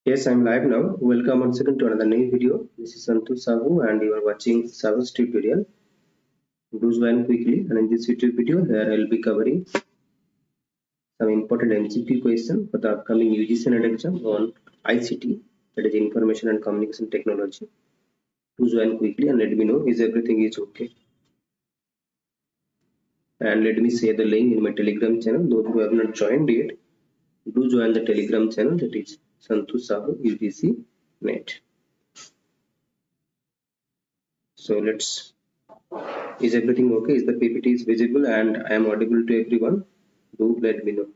Yes, I'm live now. Welcome once again to another new video. This is Santosh Sahu and you are watching Sahu's tutorial. Do join quickly, and in this YouTube video here I'll be covering some important MCQ question for the upcoming UGC NET exam on ICT, that is Information and Communication Technology. Do join quickly and let me know is everything is okay. And let me share the link in my Telegram channel. Those who have not joined yet, do join the Telegram channel, that is Santosh Sahu UGC NET. So let's. Is everything okay? Is the PPT is visible and I am audible to everyone? Do let me know.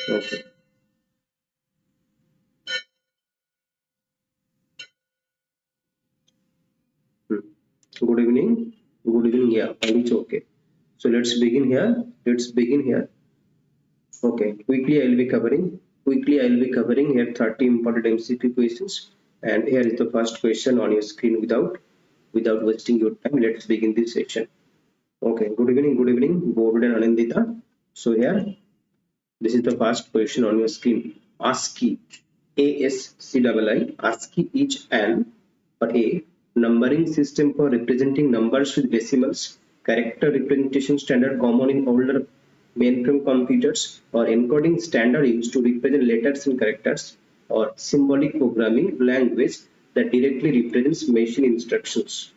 Okay. Good evening. Good evening. Yeah, it's okay. So let's begin here. Okay. Quickly I'll be covering here 30 important MCQ questions. And here is the first question on your screen without wasting your time. Let's begin this session. Okay. Good evening. Board and Anandita. So here, this is the first question on your screen. ASCII, ASCII, ASCII is an or a numbering system for representing numbers with decimals, character representation standard common in older mainframe computers, or encoding standard used to represent letters and characters, or symbolic programming language that directly represents machine instructions.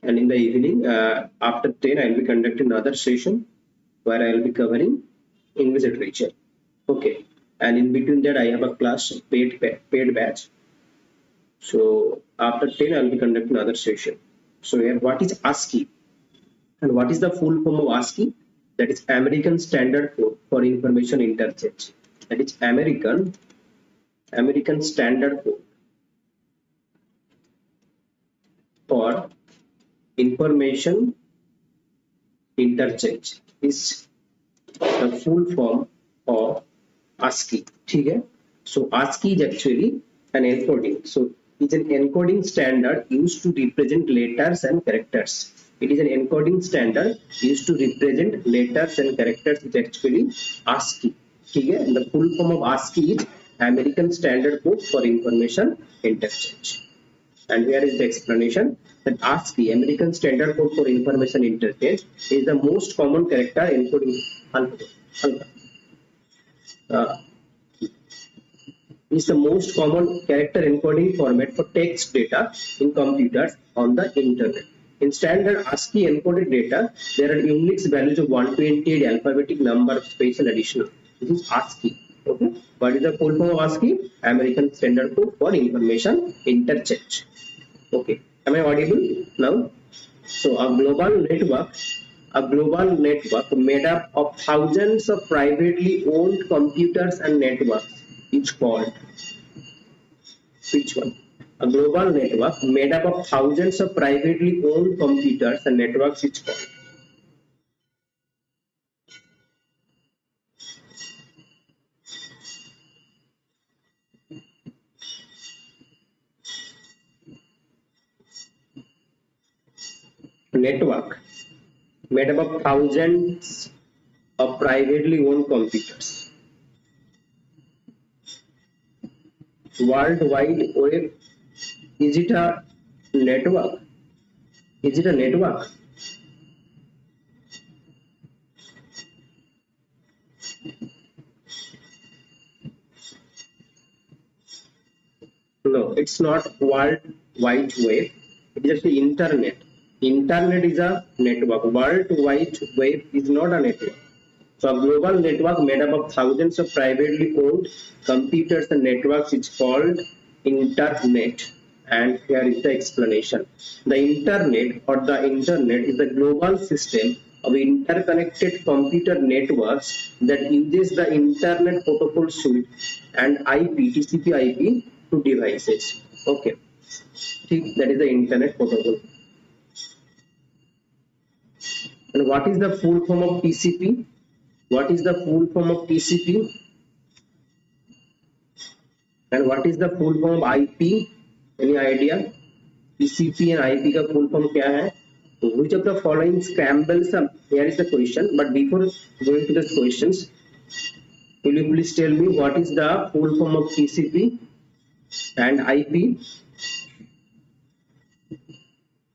And in the evening, after 10, I will be conducting another session where I will be covering English literature. Okay, and in between that I have a class paid batch. So after 10 I will be conducting another session. So here, what is ASCII and what is the full form of ASCII? That is American Standard Code for Information Interchange. That is American Standard Code for Information Interchange is the full form of ASCII. Okay? So ASCII is actually an encoding. So it's an encoding standard used to represent letters and characters. It is an encoding standard used to represent letters and characters. It's actually ASCII. Okay? And the full form of ASCII is American Standard Code for Information Interchange. And here is the explanation that ASCII, American Standard Code for Information Interchange, is the most common character encoding. Is the most common character encoding format for text data in computers on the internet. In standard ASCII encoded data, there are Unix values of 128 alphabetic number special additional. This is ASCII. Okay. What is the full form of ASCII? American Standard Code for Information Interchange. Okay. Am I audible now? So a global network made up of thousands of privately owned computers and networks is called which one? A global network made up of thousands of privately owned computers and networks is called. Network made up of thousands of privately owned computers. World Wide Web, is it a network? Is it a network? No, it's not World Wide Web. It is just the internet. Internet is a network. World Wide Web is not a network. So a global network made up of thousands of privately owned computers and networks is called internet. And here is the explanation. The internet is a global system of interconnected computer networks that uses the internet protocol suite and IP, TCP/IP to devices. Okay, that is the internet protocol. And what is the full form of TCP? What is the full form of TCP? And what is the full form of IP? Any idea? TCP and IP का full form क्या है? Which of the following scrambles up? Here is the question, but before going to the questions, will you please tell me what is the full form of TCP and IP?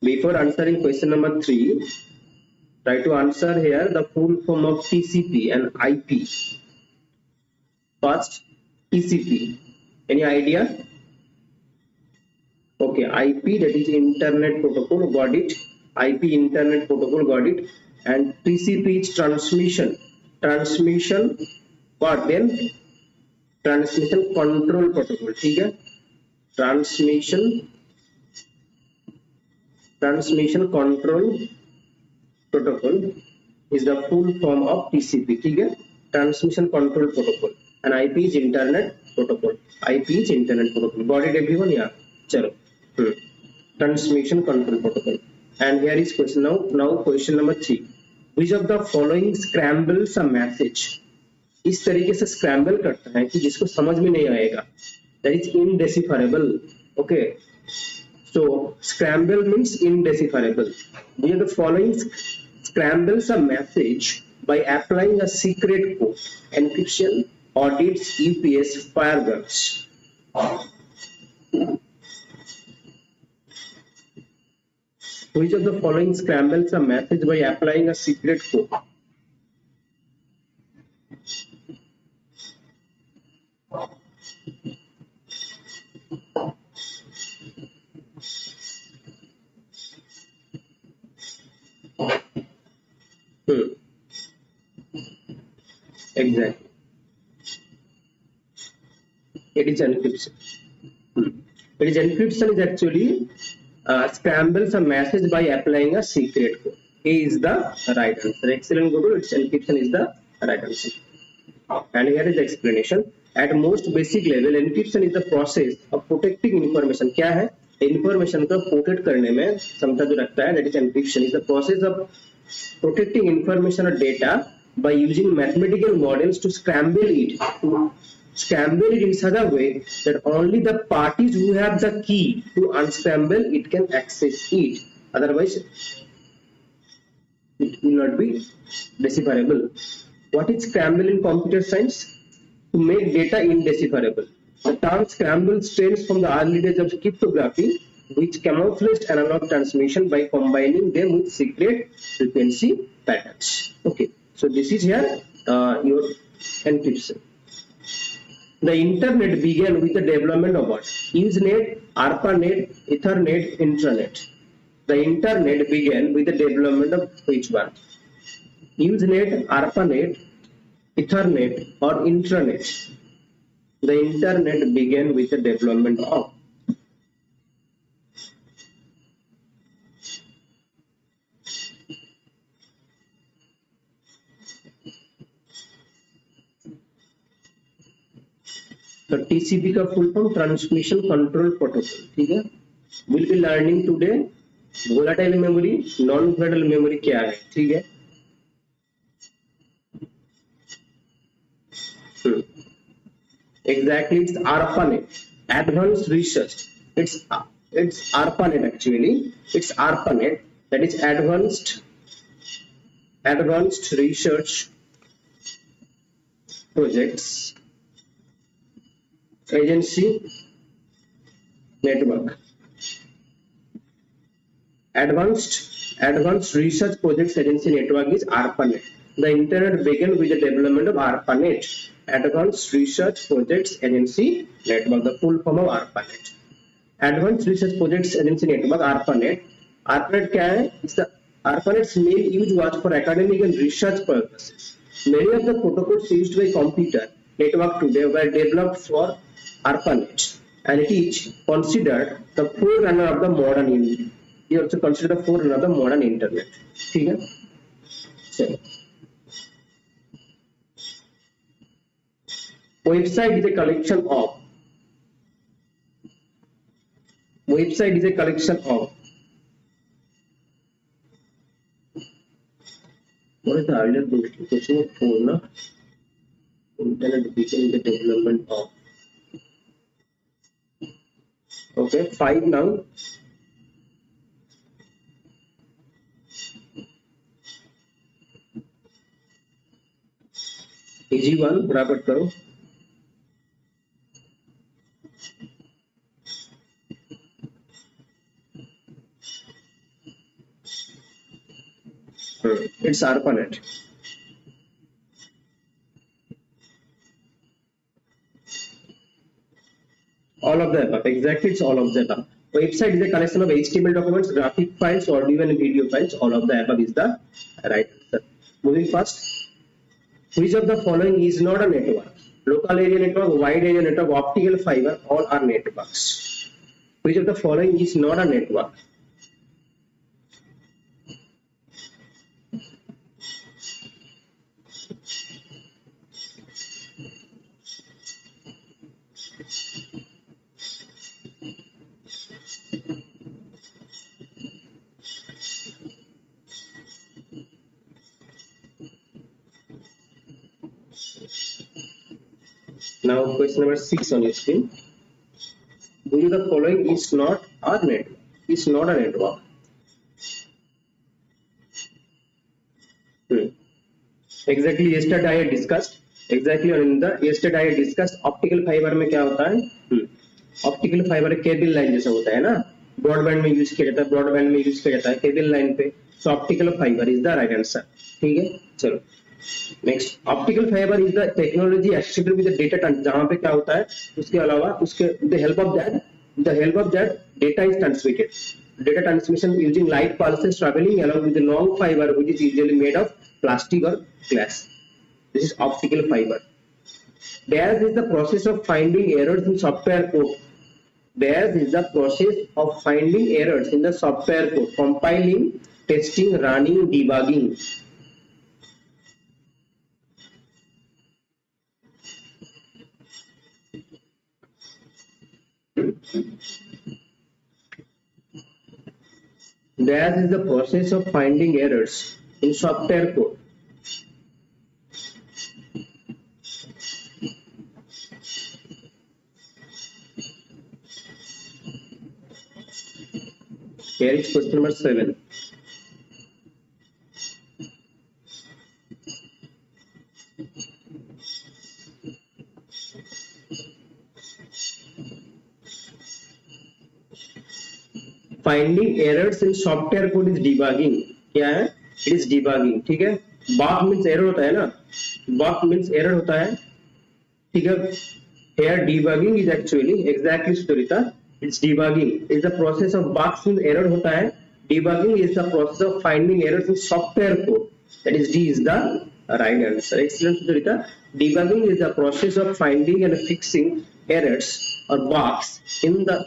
Before answering question number 3, try to answer here the full form of TCP and IP. First, TCP. Any idea? Okay, IP, that is Internet Protocol, got it. IP, Internet Protocol, got it. And TCP is transmission. Transmission, what then? Transmission Control Protocol, ठीक है? Transmission Control Protocol is the full form of TCP, ठीक है? Transmission Control Protocol. And IP is Internet Protocol. IP is Internet Protocol. Got it, everyone? Yeah. Chalo. Transmission Control Protocol. And here is question now question number 3. Which of the following scrambles a message? इस तरीके से scramble करता है कि जिसको समझ में नहीं आएगा. That is indecipherable. Okay. So scramble means indecipherable. Which of the following scrambles a message by applying a secret code? Encryption, audits, UPS, fireworks. Which of the following scrambles a message by applying a secret code? Exactly. It is encryption. It is encryption is actually scrambles a message by applying a secret code. A is the right answer. Excellent, Guru. Its encryption is the right answer. And here is the explanation. At most basic level, encryption is the process of protecting information. क्या है? Information को protect करने में क्षमता जो रखता है, that is encryption is the process of protecting information or data by using mathematical models to scramble it in such a way that only the parties who have the key to unscramble it can access it. Otherwise, it will not be decipherable. What is scramble in computer science? To make data indecipherable. The term scramble stems from the early days of cryptography, which camouflaged analog transmission by combining them with secret frequency patterns. Okay, so this is here your encryption. The internet began with the development of what? Usenet, ARPANET, Ethernet, intranet. The internet began with the development of which one? Usenet, ARPANET, Ethernet, or intranet. The internet began with the development of तो TCP का full form transmission control protocol. ठीक है. Will be learning today volatile memory, non volatile memory क्या है. ठीक है. Exactly, it's ARPANET, advanced research. It's ARPANET actually. It's ARPANET, that is advanced research projects agency network. Advanced research projects agency network is ARPANET. The internet began with the development of ARPANET, Advanced Research Projects Agency Network, the full form of ARPANET. Advanced Research Projects Agency Network, ARPANET. ARPANET क्या है? ARPANET's main use was for academic and research purposes. Many of the protocols used by computer network today were developed for ARPANET, and it is considered the forerunner of the modern internet. It is also considered the forerunner of the modern internet. ठीक है? चलो. Website is a collection of. Website is a collection of. What is the earlier question of 4? No? Internet began the development of. Okay, 5 now. Easy one, फटाफट करो। It's sharpen it. All of the above. Exactly, it's all of the above. Website is a collection of HTML documents, graphic files, audio and video files. All of the above is the right answer. Moving fast. Which of the following is not a network? Local area network, wide area network, optical fiber, all are networks. Which of the following is not a network? Now question number 6 on your screen. Which of the following is not a network? Is not a network. Exactly yesterday I had discussed. Exactly on the yesterday I had discussed optical fiber में क्या होता है? Optical fibre cable line जैसा होता है ना, broadband में use किया जाता है, ब्रॉडबैंड में यूज किया जाता है केबल लाइन पे, so optical fibre is the right answer. ठीक है, चलो next. Optical fibre is the technology associated with the data, जहां पे क्या होता है उसके अलावा उसके the help of that data is transmitted, data transmission using light pulses traveling along with the long fiber which is usually made of plastic or glass. This is optical fiber. Dash is the process of finding errors in software code. Dash is the process of finding errors in the software code, compiling, testing, running, debugging. Dash is the process of finding errors in software code. Here is question number 7. Finding errors in software code is debugging. क्या है? It is debugging. ठीक है, bug means error होता है ना, bug means error होता है। ठीक है, here debugging is actually exactly Sucharita, it's debugging is the process of bugs in error होता है, debugging is the process of finding errors in software code, that is D is the right answer. Excellent Sucharita, debugging is the process of finding and fixing errors or bugs in the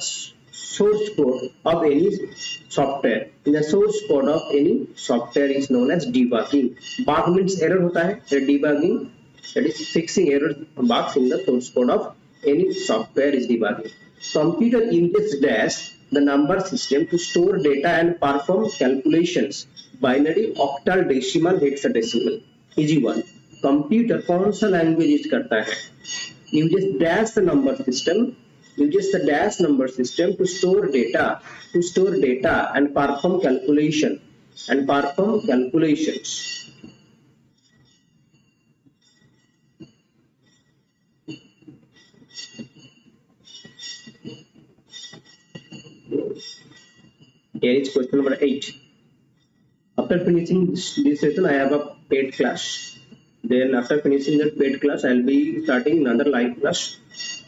source code of any software. In the source code of any software is known as debugging. Bug means error होता है, debugging that is fixing errors bugs in the source code of any software is debugging. Computer uses dash the number system to store data and perform calculations. Binary, octal, decimal, hexadecimal. Easy one. Computer कौन सा language use करता है? Uses dash the number system. Uses the dash number system to store data and perform calculations. Here is question number 8. After finishing this session, I have a paid class. Then after finishing that paid class, I will be starting another live class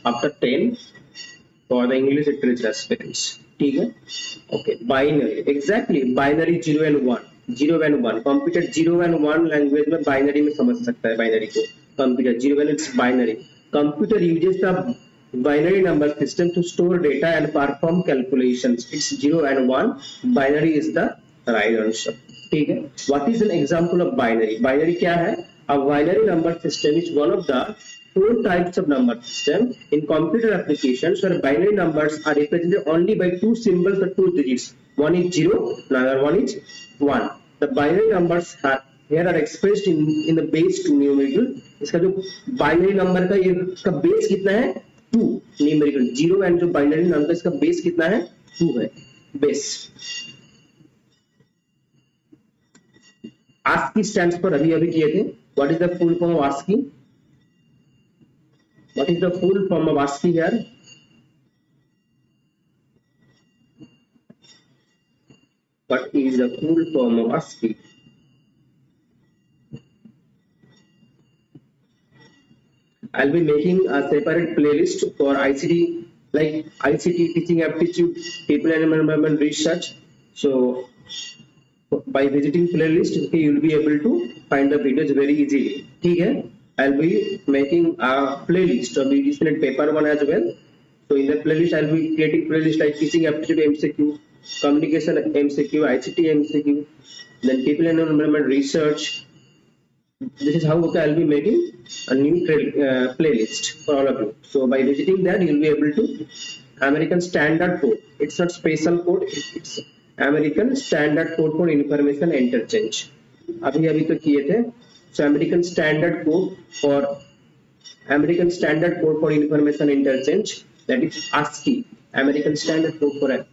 after 10 for the English literature aspirants. ठीक है, okay. Binary, exactly, binary 0 and 1, 0 and 1. Computer 0 and 1 language में binary में समझ सकता है binary को. Computer 0 and it's binary. Computer uses the binary number system to store data and perform calculations. It's 0 and 1. Binary is the right answer. ठीक है. What is an example of binary? Binary क्या है? A binary number system is one of the 4 types of number system in computer applications where binary numbers are represented only by 2 symbols or 2 digits. One is 0, another one is 1. The binary numbers here are expressed in the base 2 numerical. इसका जो binary number का ये इसका base कितना है? 2 numerical. 0 and जो binary number इसका base कितना है? 2 है base. ASCII stands for अभी किए थे. What is the full form of ASCII? What is the full form of ASCII here? What is the full form of ASCII? I'll be making a separate playlist for ICT, like ICT teaching aptitude, people and environment research. So by visiting playlist, okay, you'll be able to find the videos very easily. Okay, I'll be making a playlist of UGC NET Paper-I as well. So in the playlist, I'll be creating playlist like teaching aptitude MCQ, communication MCQ, ICT MCQ, then people and environment research. This is how, okay, I'll be making a new playlist for all of you. So by visiting that, you'll be able to American Standard Code. It's not special code. It's American Standard Code for Information Interchange. अभी तो किए थे. So American Standard Code for Information Interchange, that is ASCII. American Standard Code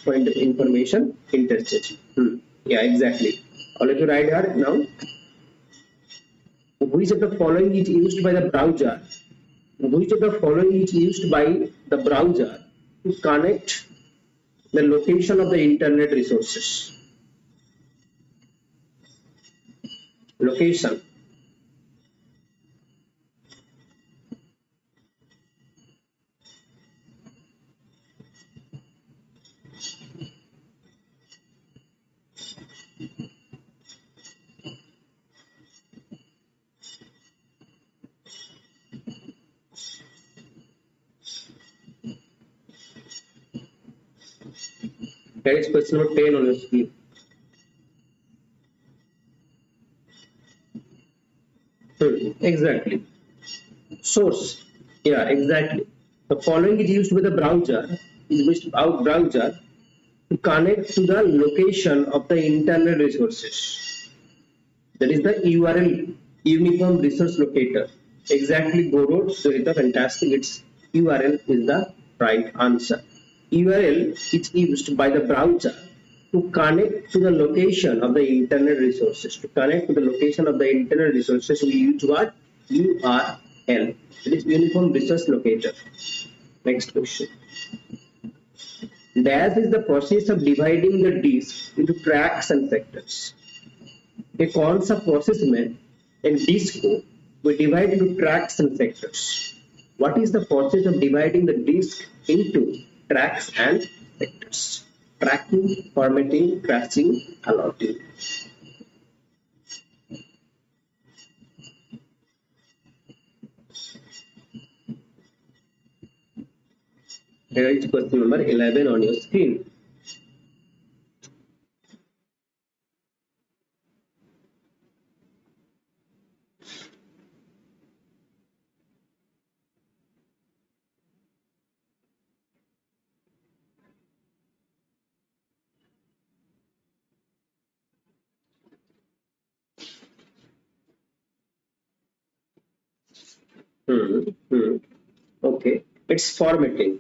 for Information Interchange. Yeah, exactly. All of you write here now. Which of the following is used by the browser? Which of the following is used by the browser to connect the location of the internet resources? Location. That is question number 10 on your screen. Exactly. Source. Yeah, exactly. The following is used with the browser, to connect to the location of the internet resources. That is the URL, Uniform Resource Locator. Exactly, Goro, Sarita, fantastic. Its URL is the right answer. URL is used by the browser to connect to the location of the internet resources. To connect to the location of the internet resources, we use what? URL. It is Uniform Resource Locator. Next question. Dash is the process of dividing the disk into tracks and sectors. ये कौन सा process में एक disc को we divide into tracks and sectors? What is the process of dividing the disk into tracks and sectors? Tracking, formatting, tracing, allotting. Here is question number 11 on your screen. Okay, it's formatting.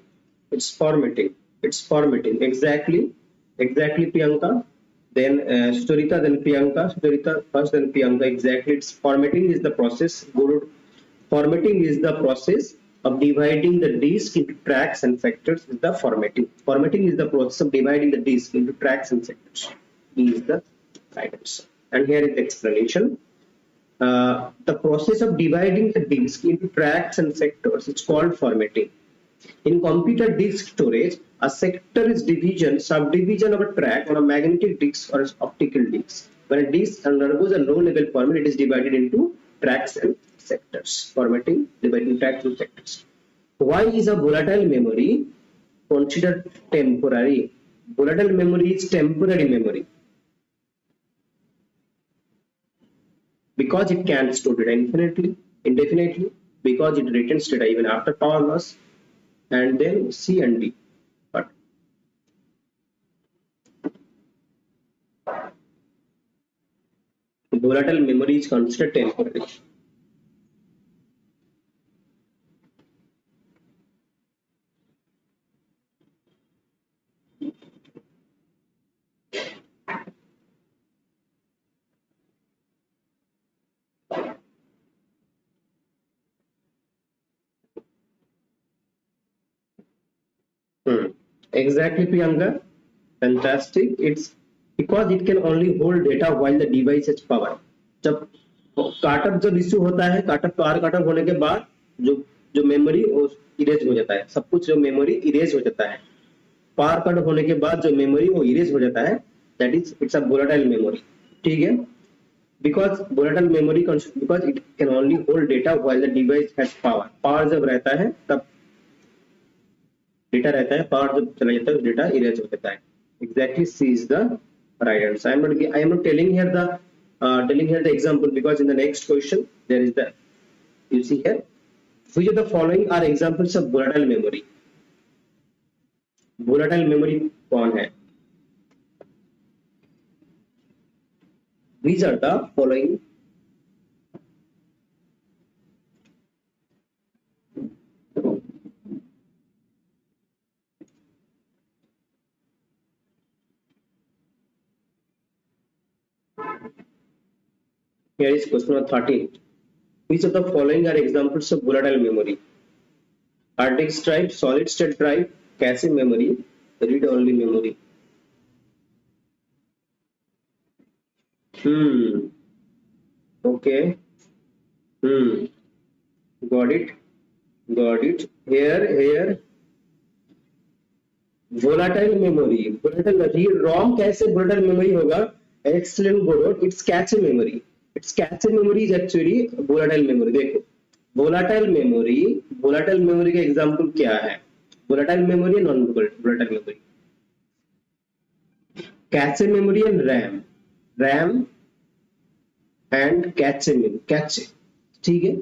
Exactly, Priyanka. Then Sujarita, then Priyanka. Sujarita first, then Priyanka. Exactly, it's formatting is the process. Formatting is the process of dividing the disk into tracks and sectors. Is the formatting. Formatting is the process of dividing the disk into tracks and sectors. E is the right answer. And here is the explanation. The process of dividing the disk into tracks and sectors is called formatting. In computer disk storage, a sector is subdivision of a track on a magnetic disk or optical disk. When a disk undergoes a low-level format, it is divided into tracks and sectors. Formatting, dividing tracks and sectors. Why is a volatile memory considered temporary? Volatile memory is temporary memory, because it can store data indefinitely, because it retains data even after power loss, and then C and D. But volatile memory is considered temporary. Exactly, Priyanka. Fantastic. It's because it can only hold data while the device has power. जब काटअप जब issue होता है, काटअप power काटअप होने के बाद जो जो memory वो इरेज हो जाता है, सब कुछ जो मेमोरी इरेज हो जाता है, पावर कट होने के बाद जो मेमोरी वो इरेज हो जाता है, that is it's a volatile memory. ठीक है, because volatile memory because it can only hold data while the device has power. Power जब रहता है तब डेटा रहता है, पावर जब चला जाता है डेटा इरेज हो जाता है. Exactly, C is the right answer. I am not telling here the example because in the next question there is the, you see here, which of the following are examples of volatile memory. volatile memory कौन है? These are the following. Here is question number 13. Which of the following are examples of volatile memory? Hard disk drive, solid state drive, cache memory, read only memory. Okay. Got it. Here. Volatile memory. Read ROM कैसे volatile memory होगा? Excellent, Godot. It's cache memory. Its cache memory is actually volatile memory. देखो, volatile memory का example क्या है? Volatile memory and non-volatile memory. Cache memory and RAM and cache memory. ठीक है?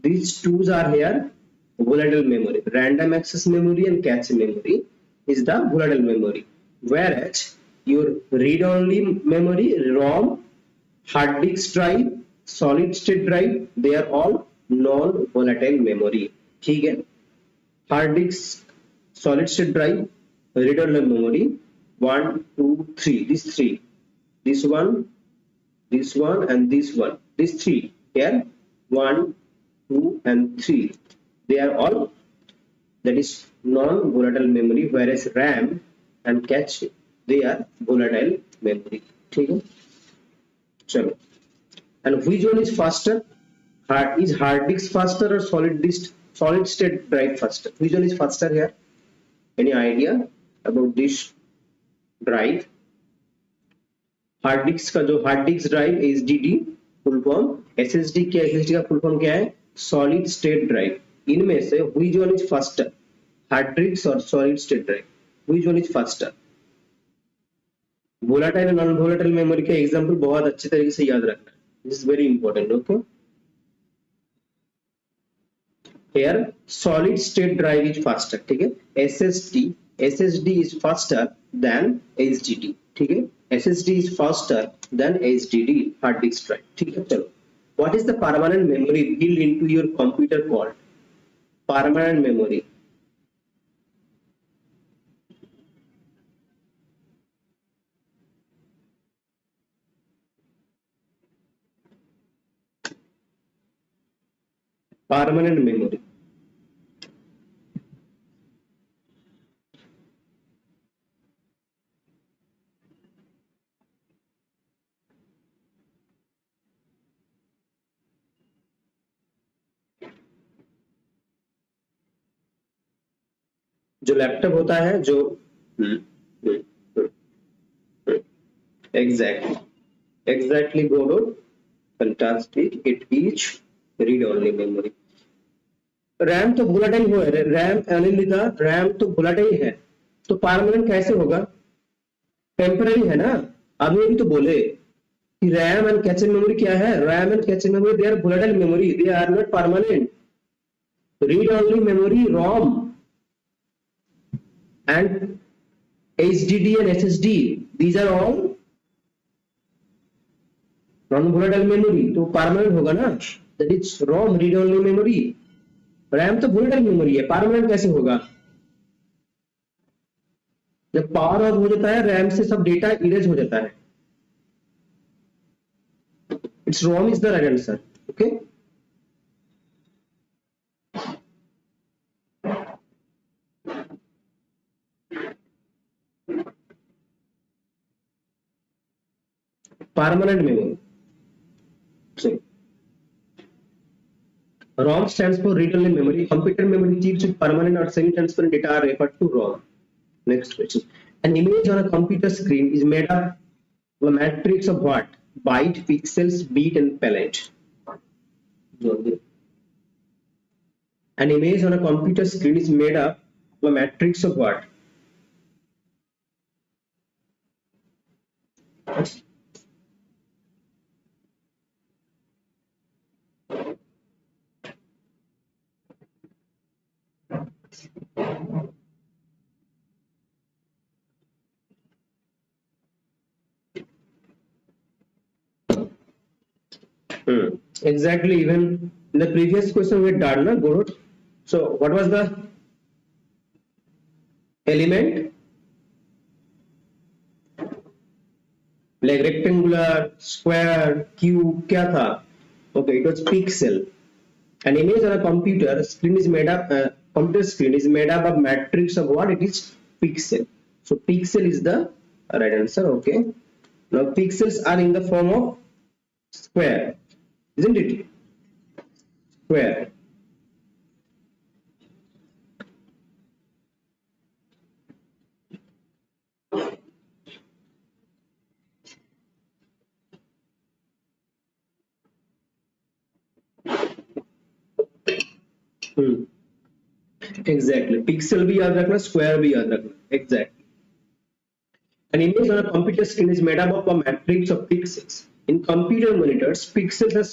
These two are here volatile memory. Random access memory and cache memory is the volatile memory. Whereas your read-only memory, ROM, hard disk drive, solid state drive, they are all non-volatile memory. ठीक है? Hard disk, solid state drive, read-only memory, 1, 2, 3. These three. This one, and this one. These three here, 1, 2, and 3. They are all, that is non-volatile memory, whereas RAM and cache, they are volatile memory. ठीक है? चलो. And which one is faster? Is hard disk faster or solid state drive faster? Which one is faster here? Any idea about this drive? Hard disk का जो hard disk drive HDD full form, SSD का full form क्या है? Solid state drive. इनमें से which one is faster? Hard disk और solid state drive, which one is faster? Volatile और non volatile memory का एग्जांपल बहुत अच्छे तरीके से याद रखना. This is very important. Okay, here solid state drive is faster. ठीक है, SSD is faster than HDD. ठीक है, SSD is faster than HDD, hard disk drive. ठीक है, चलो. What is the permanent memory built into your computer called? Permanent memory. Permanent memory. जो laptop होता है जो exactly Godo, fantastic. It is read only memory. RAM तो volatile हुआ है, रैम तो volatile है, तो परमानेंट कैसे होगा? टेम्पररी है ना. अभी भी तो बोले कि रैम एंड कैचे मेमोरी क्या है? RAM and cache memory they are volatile memory, they are not permanent. Read only memory, ROM and HDD and SSD, these are all non-volatile memory. तो permanent होगा ना, that is ROM, read only memory. RAM तो volatile memory है, permanent कैसे होगा? जब power of हो जाता है रैम से सब डेटा इरेज हो जाता है. It's ROM is the right answer. Okay. permanent memory. So ROM stands for read-only memory. Computer memory chips with permanent or semi-transparent data are referred to ROM. Next question. An image on a computer screen is made up of a matrix of what? Byte, pixels, bit, and palette. An image on a computer screen is made up of a matrix of what? Exactly. Even in the previous question we had done, na, Guru? So what was the element? Like rectangular, square, cube, क्या था? Okay, it was pixel. An image on a computer screen is made up. Computer screen is made up of matrix of what? It is pixel. So pixel is the right answer. Okay. Now pixels are in the form of square, isn't it? Square. Exactly. Pixel भी याद रखना, square भी याद रखना. Exactly. An image on a computer screen is made up of a matrix of pixels. In computer monitors, pixels are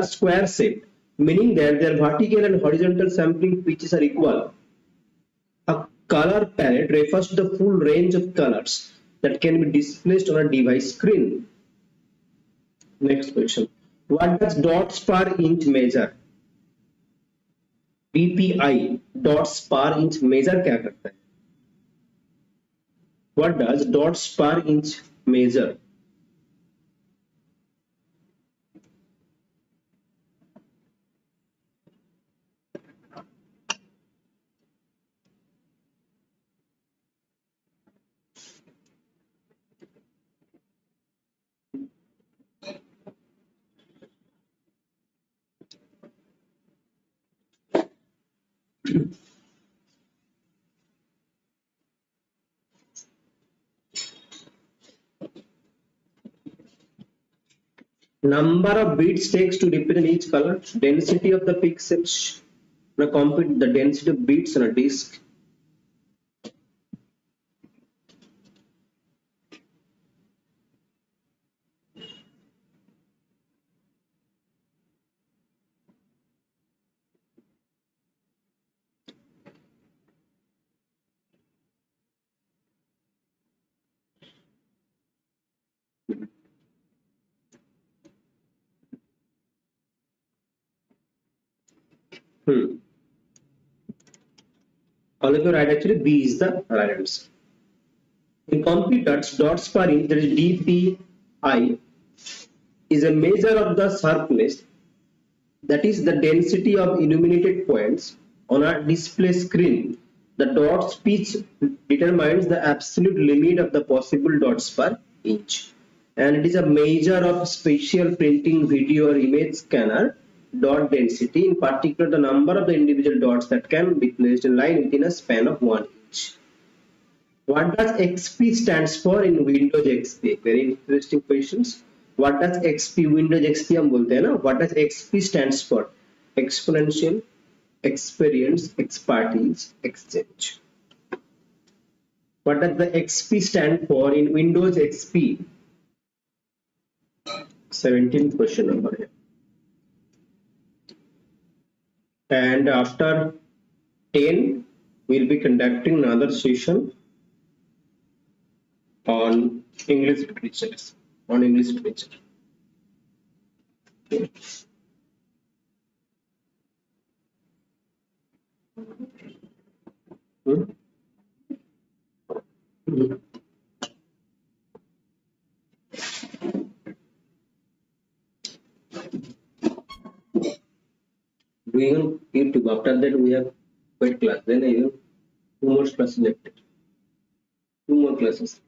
square shaped, meaning that their vertical and horizontal sampling pitches are equal. A color palette refers to the full range of colors that can be displayed on a device screen. Next question. What does dots per inch measure? DPI, dots per inch measure क्या करता है? What does dots per inch measure? Number of bits takes to represent each color. Density of the pixels. Now compute the density of bits on a disk. All of you right, actually B is the right answer. In computers, dots per inch, that is DPI, is a measure of the sharpness, that is the density of illuminated points on a display screen. The dots pitch determines the absolute limit of the possible dots per inch, and it is a measure of spatial printing, video or image scanner dot density, in particular the number of the individual dots that can be placed in line within a span of 1 inch. What does XP stands for in Windows XP? Very interesting questions. What does XP, Windows XP हम बोलते हैं ना? What does XP stands for? Exponential, experience, expertise, exchange. What does the XP stand for in Windows XP? 17th question number here. And after 10, we'll be conducting another session on English literature. On English literature. Okay. Doing on YouTube. After that, we have quite class. Then I have 2 more classes left. 2 more classes.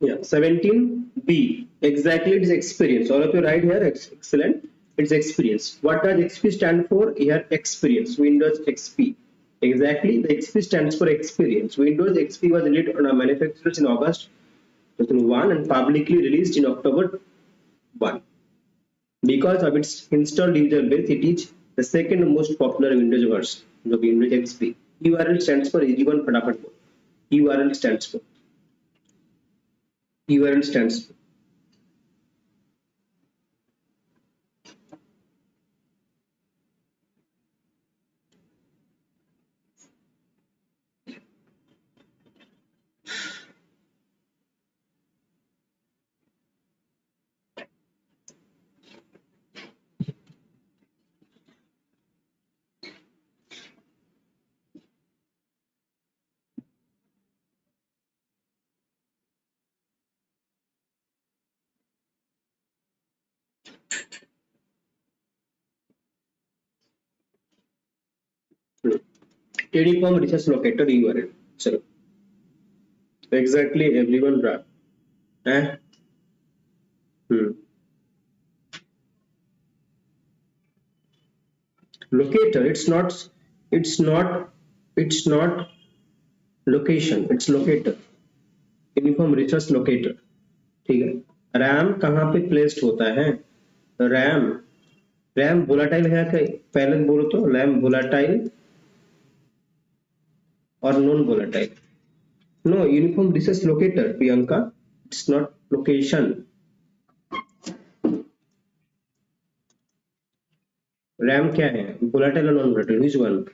Yeah, 17B. Exactly, it's experience. All of you right here. Excellent. It's experience. What does XP stand for? Here, experience. Windows XP. Exactly, the XP stands for experience. Windows XP was released on a manufacturers in August 2001 and publicly released in October 1. Because of its installed user base, it is the second most popular Windows version of Windows XP. URL stands for Easy-One Fatapat. URL stands for. URL stands for. Uniform resource locator URL. So exactly everyone right. Eh? Hmm. Locator. It's not location. It's locator. Uniform resource locator. ठीक है. RAM कहाँ पे placed होता है? RAM RAM volatile है क्या? पहले बोलो तो रैम वोलाटाइल और non volatile. No, uniform resource locator Priyanka. It's not location. RAM क्या है? वोलाटाइल और non volatile, which one?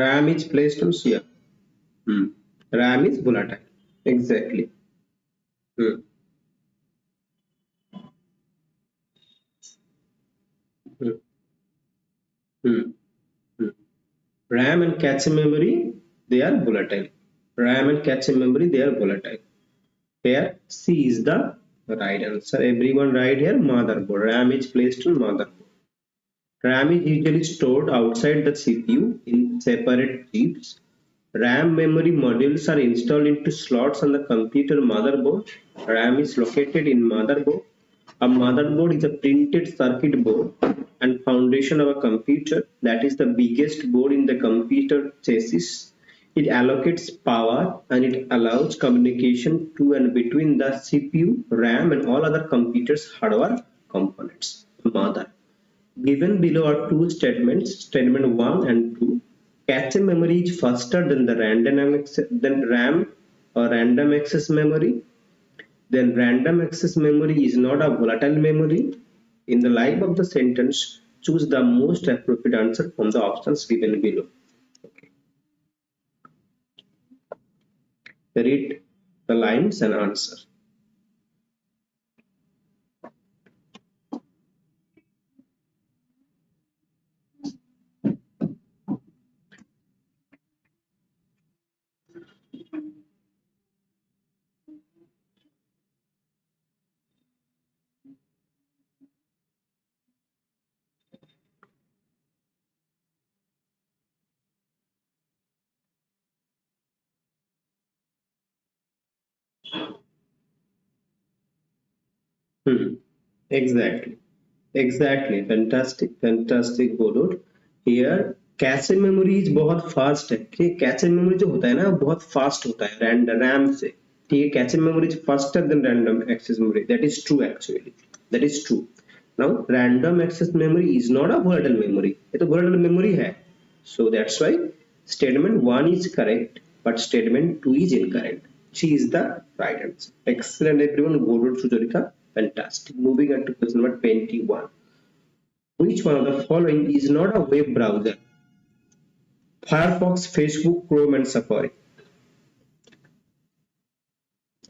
RAM is placed on here. RAM is volatile. Exactly. Hmm. Hmm. Hmm. Hmm. RAM and cache memory, they are volatile. RAM and cache memory, they are volatile. Here, C is the right answer. Everyone right here, motherboard. RAM is placed on motherboard. RAM is usually stored outside the CPU in separate chips. RAM memory modules are installed into slots on the computer motherboard. RAM is located in motherboard. A motherboard is a printed circuit board and foundation of a computer, that is the biggest board in the computer chassis. It allocates power and it allows communication to and between the CPU, RAM and all other computers' hardware components. Mother. Given below are two statements, statement 1 and 2. Cache memory is faster than the RAM or random access memory. Then random access memory is not a volatile memory. In the life of the sentence, choose the most appropriate answer from the options given below. Okay. Read the lines and answer. Exactly. Exactly. Fantastic. Fantastic, Godot. Here, cache memories बहुत fast है. ठीक है, cache memory जो होता है ना बहुत fast होता है रैम से. ठीक है, cache memory is faster than random access memory. That is true actually. That is true. Now random access memory is not a volatile memory. ये तो वोलेटाइल मेमोरी है. So that's why statement 1 is correct, but statement 2 is incorrect. She is the right answer. Excellent, everyone. Godot Sucharita. Fantastic. Moving on to question number 21. Which one of the following is not a web browser? Firefox, Facebook, Chrome, and Safari.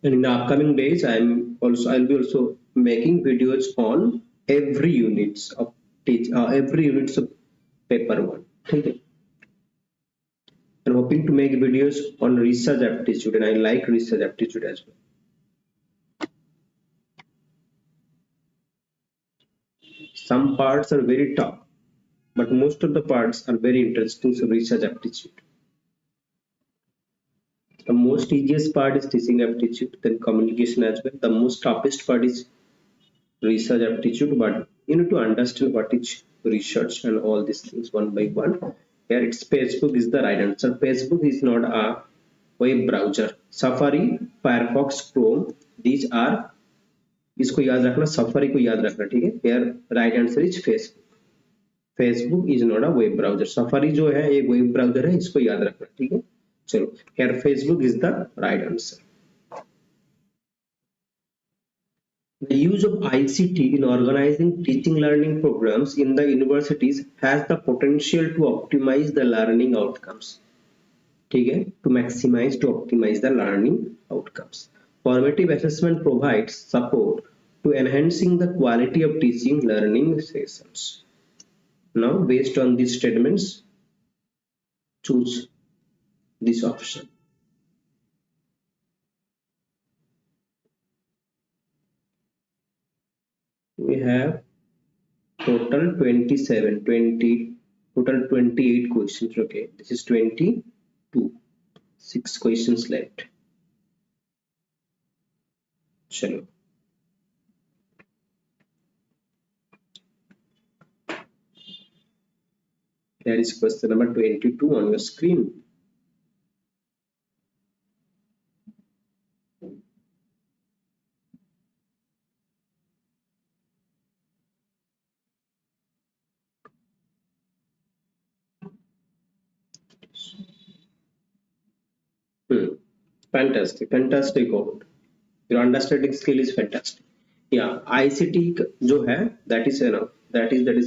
And in the upcoming days, I'll be also making videos on every units of every units of paper 1. Okay. And hoping to make videos on research aptitude, and I like research aptitude as well. some parts are very tough, but most of the parts are very interesting. So research aptitude, the most easiest part is teaching aptitude, then communication as well. The most toughest part is research aptitude, but you need to understand what is research and all these things one by one. Here it's Facebook is the right answer. Facebook is not a web browser. Safari, Firefox, Chrome, these are, इसको याद रखना, safari को याद रखना, ठीक है. Here right answer is Facebook. Facebook is not a web browser. Safari जो है ये वेब ब्राउजर है, इसको याद रखना, ठीक है. चलो, here Facebook is the right answer. The use of ICT in organizing teaching learning programs in the universities has the potential to optimize the learning outcomes. ठीक है, to maximize, to optimize the learning outcomes. Formative assessment provides support to enhancing the quality of teaching learning sessions. Now, based on these statements, choose this option. We have total 28 questions. Okay, this is 22. 6 questions left. Chalo. Here is question number 22 on your screen. Fantastic, fantastic code. Your understanding skill is fantastic. Yeah, ICT जो है, that is enough. That is okay.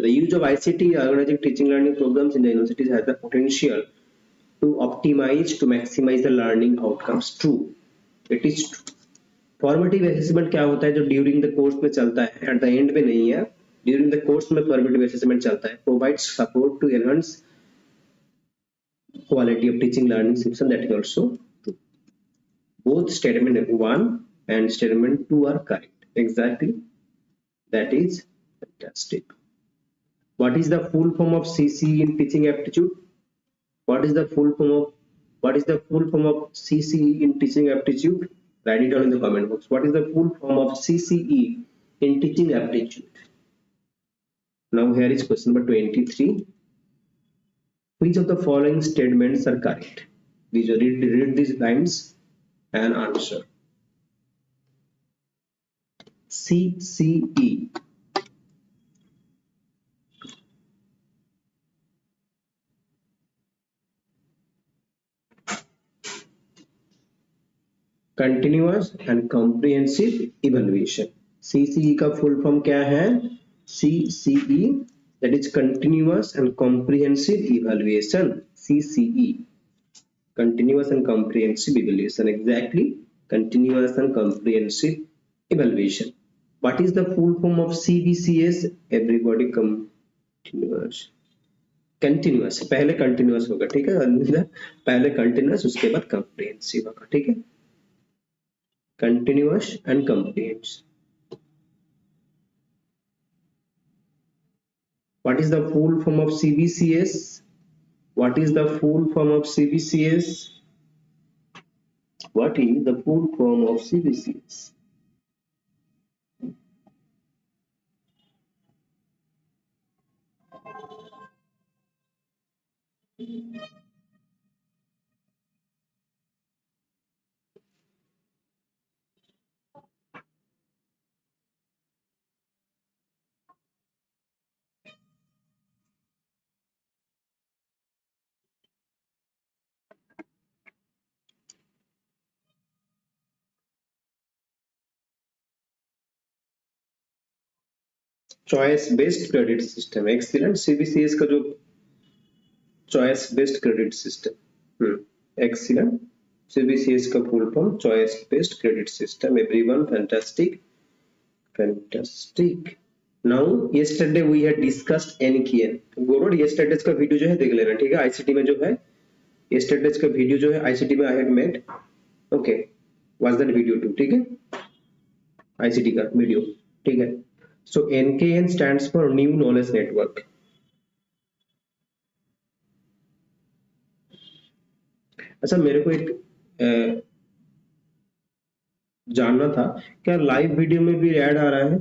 The use of ICT organizing teaching learning programs in the universities has the potential to optimize, to maximize the learning outcomes. True, it is true. Formative assessment क्या होता है, जो during the course में चलता है, at the end में नहीं है. During the course में formative assessment चलता है, provides support to enhance quality of teaching learning system. That is also true. Both statement 1 and statement 2 are correct. Exactly. That is fantastic. What is the full form of CCE in teaching aptitude? What is the full form of CCE in teaching aptitude? Write it down in the comment box. What is the full form of CCE in teaching aptitude? Now here is question number 23. Which of the following statements are correct? Read these lines and answer. CCE. Continuous and comprehensive evaluation. CCE का full form क्या है? CCE, that is continuous and comprehensive evaluation. CCE, continuous and comprehensive evaluation. Exactly, continuous and comprehensive evaluation. What is the full form of CBCS? Everybody continuous. पहले continuous होगा, ठीक है. पहले continuous, उसके बाद comprehensive होगा, ठीक है. Continuous and comprehensive. What is the full form of CBCS? What is the full form of CBCS? What is the full form of CBCS? Choice based credit system. Excellent. CBCS का जो choice based credit system. Excellent. CBCS का full form choice based credit system. Everyone fantastic, fantastic. Now yesterday we had discussed NKN. गोरोड yesterday का video जो है देख लेना, ठीक है. ICT में जो है yesterday का वीडियो जो है ICT में I had made. Okay, watch that video too, ठीक है. ICT का वीडियो, ठीक है. So NKN stands for New Knowledge Network. अच्छा मेरे को एक जानना था, क्या लाइव वीडियो में भी ऐड आ रहा है?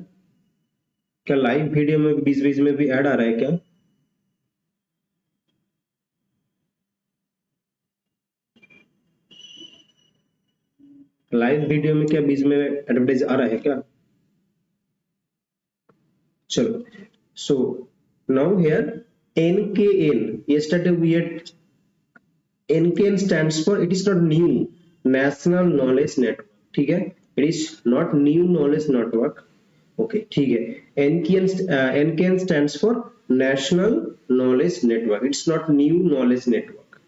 क्या लाइव वीडियो में बीच बीच में भी ऐड आ रहा है क्या? लाइव वीडियो में क्या बीच में एडवर्टाइज आ रहा है क्या? चलो, so now here NKN, yesterday we had NKN stands for, it is not new national knowledge network, ठीक है, it is not new knowledge network, okay, ठीक है, NKN stands for national knowledge network, it's not new knowledge network,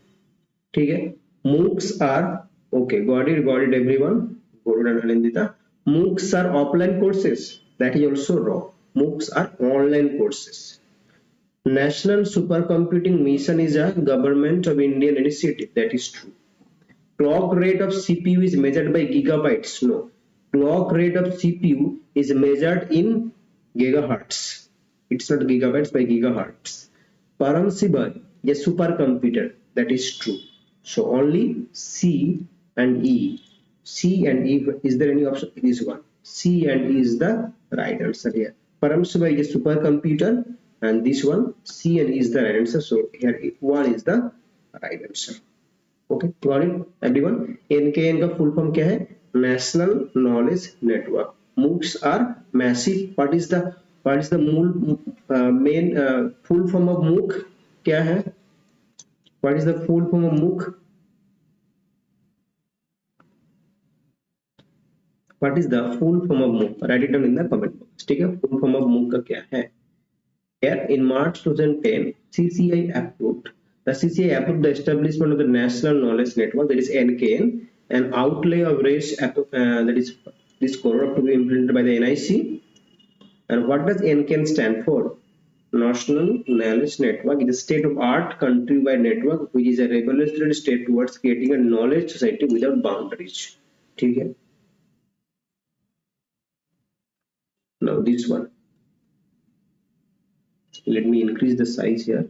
ठीक है. MOOCs are, okay, got it everyone, Guru and Anindita. MOOCs are offline courses, that is also wrong. MOOCs are online courses. National Supercomputing Mission is a government of Indian initiative, that is true. Clock rate of CPU is measured by gigabytes, no. Clock rate of CPU is measured in gigahertz, it's not gigabytes, by gigahertz. Paramsibhai is a supercomputer, that is true. So only C and E. C and E, is there any option? This one. C and E is the right answer here. Paramsibhai is a supercomputer and this one C and E is the right answer. So here one is the right answer. Okay, got it everyone. NKN का full form क्या है? National Knowledge Network. MOOCs are massive. What is the main full form of MOOC? क्या है? What is the full form of MOOC? What is the full form of MOOC? Write it down in the comment box. ठीक है, full form of MOOC का क्या है? Here in March 2010, CCI approved. The CCI approved the establishment of the National Knowledge Network, that is NKN, an outlay of raise that is this crore to be implemented by the NIC. And what does NKN stand for? National Knowledge Network is a state-of-art countrywide network which is a revolutionary step towards creating a knowledge society without boundaries. ठीक है. Now this one. Let me increase the size here.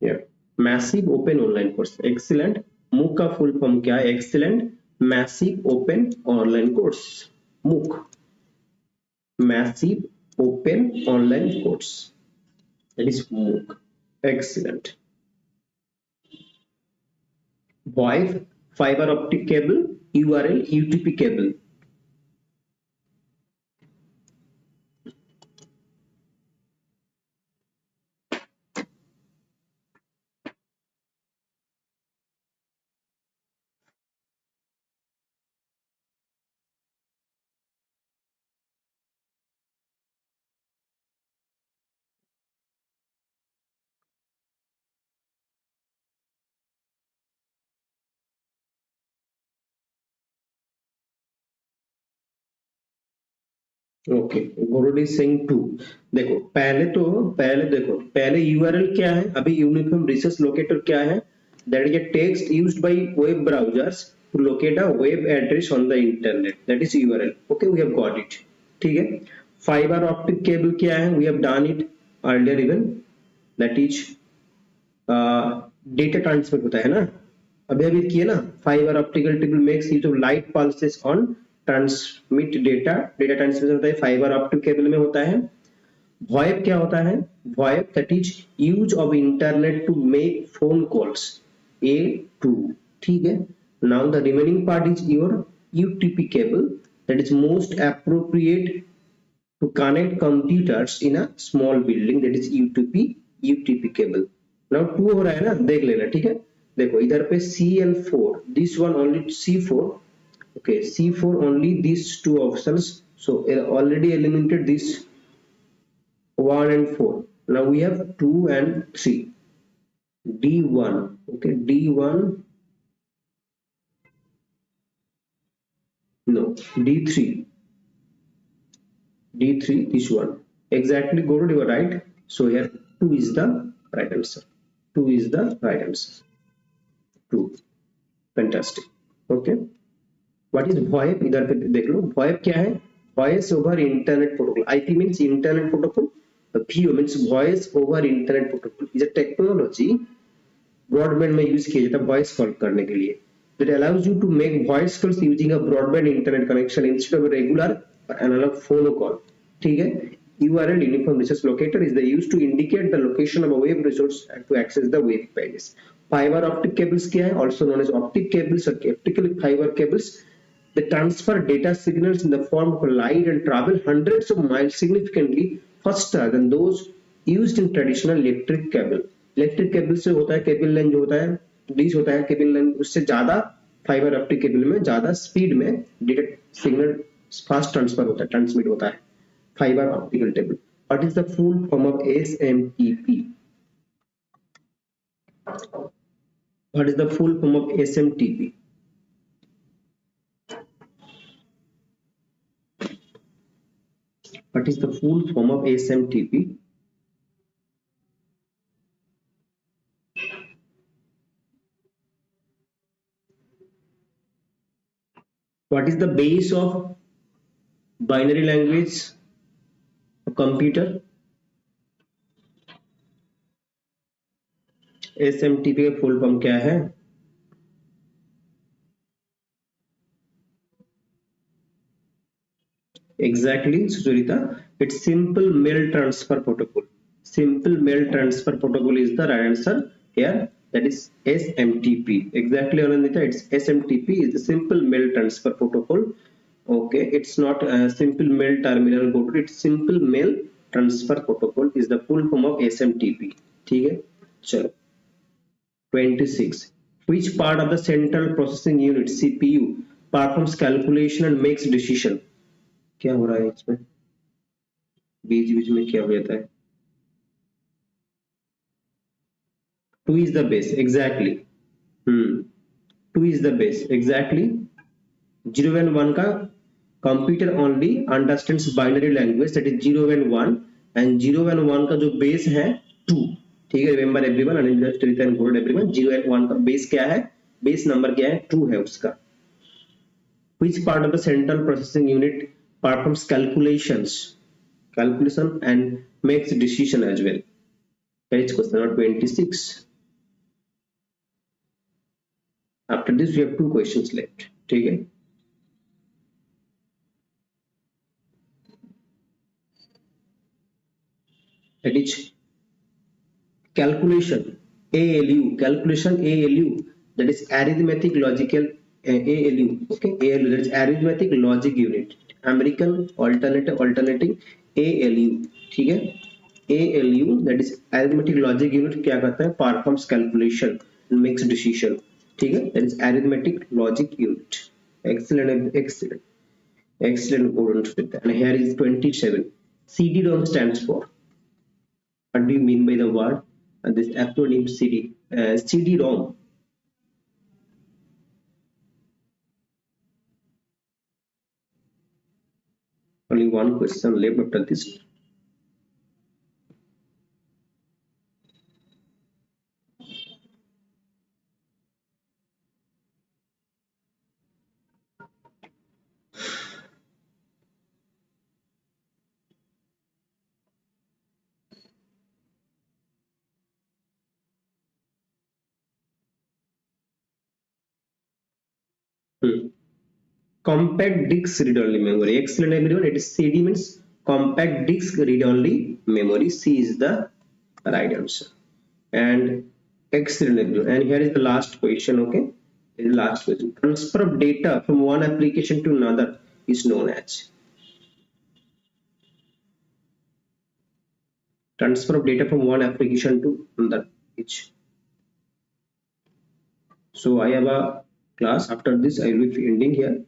Yeah, massive open online course. Excellent. MOOC का full form क्या है? Excellent. Massive open online course. MOOC. Massive open online course. That is MOOC. Excellent. VoIP, fiber optic cable, URL, UTP cable. Okay, गोरुड is saying 2. देखो पहले URL क्या है? अभी uniform resource locator क्या है? That is a text used by web browsers to locate a web address on the internet, that is URL. Okay, we have got it. ठीक है. फाइबर ऑप्टिक केबल क्या है? We have done it earlier even, that is data transfer होता है ना, अभी किए ना. Fibre optical cable makes use of light pulses on transmit data. Data transmission होता है फाइबर ऑप्टिक केबल में होता है. VoIP क्या होता है? VoIP that is use of internet to make phone calls, A2. ठीक है. Now the remaining part is your UTP cable, that is most appropriate to connect computers in a small building, that is UTP cable. Now 2 हो रहा है ना, देख लेना. ठीक है. देखो इधर पे CL4, this one only C4. Okay, C4 only these two options, so already eliminated this 1 and 4. Now we have 2 and 3. D1, okay, D1, no, D3, this one. Exactly, go to your right. So here 2 is the right answer. 2 is the right answer. 2. Fantastic. Okay, what is VoIP? इधर पे देख लो, VoIP क्या है? Voice over internet protocol. IP means internet protocol, VO means voice over internet protocol is a technology broadband में use किया जाता है voice call करने के लिए. That allows you to make voice calls using a broadband internet connection instead of a regular or analog phone call. ठीक है. URL uniform resource locator is the used to indicate the location of a web resource and to access the web pages. Fiber optic cables क्या है? Also known as optic cables or optical fiber cables. They transfer data signals in the form of light and travel hundreds of miles significantly faster than those used in traditional electric cable. Electric cable से होता है, cable line जो होता है, dish होता है, cable line उससे ज्यादा फाइबर ऑप्टिक केबल में ज्यादा स्पीड में डेटा सिग्नल फास्ट ट्रांसफर होता है, ट्रांसमिट होता है. Fibre optical cable. What is the full form of SMTP? What is the full form of SMTP? What is the full form of SMTP? What is the base of binary language of computer? SMTP का full form क्या है? Exactly, Sucharita. It's simple mail transfer protocol. Simple mail transfer protocol is the right answer here. That is SMTP. Exactly, Anandita. It's SMTP is the simple mail transfer protocol. Okay, it's not a simple mail terminal protocol. It's simple mail transfer protocol is the full form of SMTP. ठीक है, चलो. 26. Which part of the central processing unit CPU performs calculation and makes decision? क्या हो रहा है इसमें? बीच बीच में क्या हो जाता है? 2 is the base. Exactly. 2 is the base. Exactly. 0 and 1 का computer only understands binary language, that is 0 and 1, and 0 and 1 का जो base है 2. ठीक है, remember everyone and illustrate and code everyone. 0 and 1 का base क्या है? base number क्या है? 2 है उसका. Which part of the central processing unit performs calculation and makes decision as well? Page question number 26. After this we have 2 questions left. ठीक है, that is calculation ALU, that is arithmetic logical ALU. Okay, ALU, that is arithmetic logic unit, American alternating ALU. ठीक है, ALU that is arithmetic logic unit क्या करता है? performs calculation and makes decision. ठीक है, that is arithmetic logic unit. Excellent. And here is 27. CD-ROM stands for. What do you mean by the word? This acronym CD-ROM. Only one question left after this. Compact disk read-only memory. Excellent, everyone. It is CD means compact disk read-only memory. C is the right answer. And excellent, everyone. And here is the last question. Okay, this is the last question. Transfer of data from one application to another is known as. Transfer of data from one application to another. So I have a class. After this I will be ending here.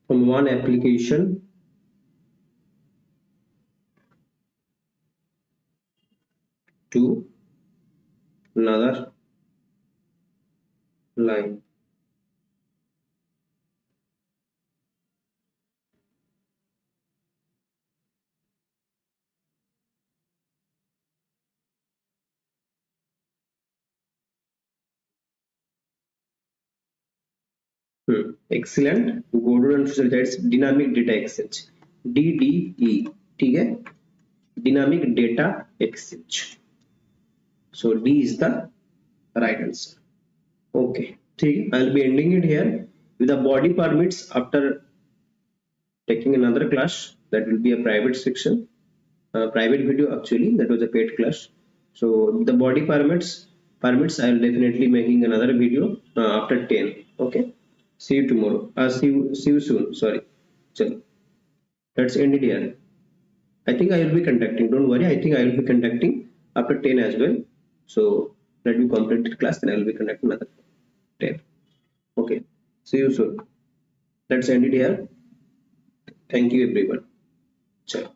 From one application to another line. Excellent. Go to and that's dynamic data exchange, DDE. ठीक है, dynamic data exchange. So D is the right answer. Okay, ठीक है, I'll be ending it here. With the body permits, after taking another class, that will be a private section, private video actually, that was a paid class. So the body permits I will definitely making another video after 10. Okay, see you tomorrow. See you soon, sorry. Chalo, let's end it here. I think I will be conducting, don't worry, I think I will be conducting after 10 as well. So let me complete the class, then I will be conducting another 10. Okay, see you soon. Let's end it here. Thank you everyone. Chalo.